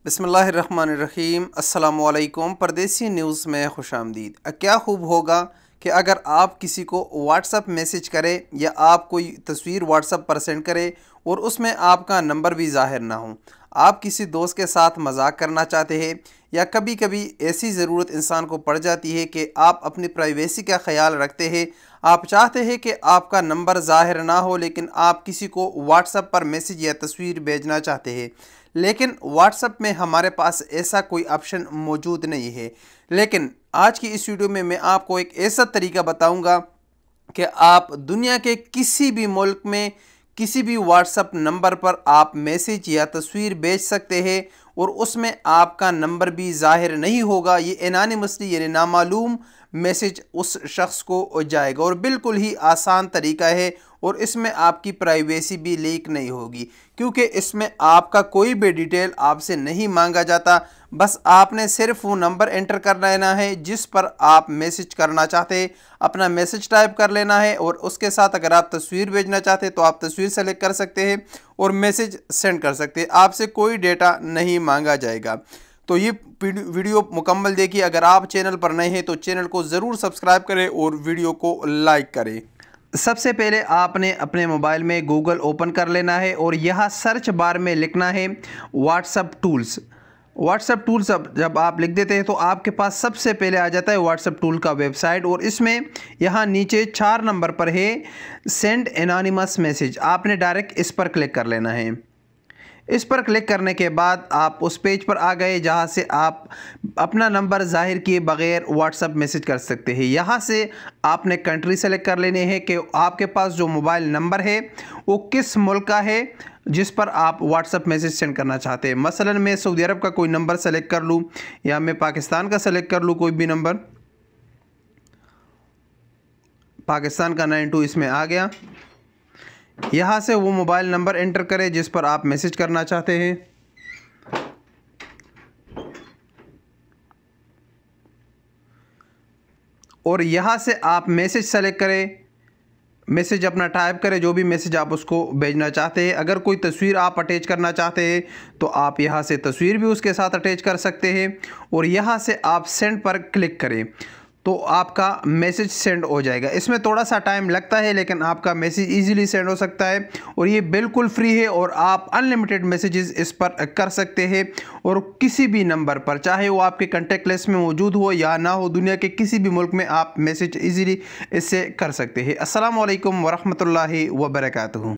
बिस्मिल्लाहिर्रहमानिर्रहीम। अस्सलामुअलैकुम। परदेसी न्यूज़ में खुशामदीद। क्या खूब होगा कि अगर आप किसी को व्हाट्सअप मैसेज करें या आप कोई तस्वीर व्हाट्सअप पर सेंड करें और उसमें आपका नंबर भी ज़ाहिर ना हो। आप किसी दोस्त के साथ मजाक करना चाहते हैं या कभी कभी ऐसी ज़रूरत इंसान को पड़ जाती है कि आप अपनी प्राइवेसी का ख्याल रखते हैं। आप चाहते हैं कि आपका नंबर ज़ाहिर ना हो, लेकिन आप किसी को व्हाट्सएप पर मैसेज या तस्वीर भेजना चाहते हैं, लेकिन व्हाट्सएप में हमारे पास ऐसा कोई ऑप्शन मौजूद नहीं है। लेकिन आज की इस वीडियो में मैं आपको एक ऐसा तरीका बताऊंगा कि आप दुनिया के किसी भी मुल्क में किसी भी व्हाट्सएप नंबर पर आप मैसेज या तस्वीर भेज सकते हैं और उसमें आपका नंबर भी ज़ाहिर नहीं होगा। ये एनोनिमसली यानी नामालूम मैसेज उस शख्स को जाएगा और बिल्कुल ही आसान तरीका है और इसमें आपकी प्राइवेसी भी लीक नहीं होगी, क्योंकि इसमें आपका कोई भी डिटेल आपसे नहीं मांगा जाता। बस आपने सिर्फ वो नंबर एंटर कर लेना है जिस पर आप मैसेज करना चाहते हैं, अपना मैसेज टाइप कर लेना है और उसके साथ अगर आप तस्वीर भेजना चाहते हैं तो आप तस्वीर सेलेक्ट कर सकते हैं और मैसेज सेंड कर सकते हैं। आपसे कोई डेटा नहीं मांगा जाएगा। तो ये वीडियो मुकम्मल देखिए। अगर आप चैनल पर नए हैं तो चैनल को ज़रूर सब्सक्राइब करें और वीडियो को लाइक करें। सबसे पहले आपने अपने मोबाइल में गूगल ओपन कर लेना है और यहाँ सर्च बार में लिखना है व्हाट्सएप टूल्स। व्हाट्सएप टूल्स जब आप लिख देते हैं तो आपके पास सबसे पहले आ जाता है व्हाट्सएप टूल का वेबसाइट और इसमें यहाँ नीचे 4 नंबर पर है सेंड एनोनिमस मैसेज। आपने डायरेक्ट इस पर क्लिक कर लेना है। इस पर क्लिक करने के बाद आप उस पेज पर आ गए जहां से आप अपना नंबर ज़ाहिर किए बगैर व्हाट्सएप मैसेज कर सकते हैं। यहां से आपने कंट्री सेलेक्ट कर लेने हैं कि आपके पास जो मोबाइल नंबर है वो किस मुल्क का है जिस पर आप व्हाट्सएप मैसेज सेंड करना चाहते हैं। मसलन मैं सऊदी अरब का कोई नंबर सेलेक्ट कर लूँ या मैं पाकिस्तान का सेलेक्ट कर लूँ, कोई भी नंबर। पाकिस्तान का 92 इसमें आ गया। यहाँ से वो मोबाइल नंबर एंटर करें जिस पर आप मैसेज करना चाहते हैं। और यहाँ से आप मैसेज सेलेक्ट करें, मैसेज अपना टाइप करें, जो भी मैसेज आप उसको भेजना चाहते हैं। अगर कोई तस्वीर आप अटैच करना चाहते हैं तो आप यहाँ से तस्वीर भी उसके साथ अटैच कर सकते हैं और यहाँ से आप सेंड पर क्लिक करें तो आपका मैसेज सेंड हो जाएगा। इसमें थोड़ा सा टाइम लगता है लेकिन आपका मैसेज इजीली सेंड हो सकता है और ये बिल्कुल फ्री है और आप अनलिमिटेड मैसेजेस इस पर कर सकते हैं और किसी भी नंबर पर, चाहे वो आपके कॉन्टैक्ट लिस्ट में मौजूद हो या ना हो, दुनिया के किसी भी मुल्क में आप मैसेज इजीली इससे कर सकते हैं। अस्सलाम वालेकुम वरहमतुल्लाहि वबरकातुहू।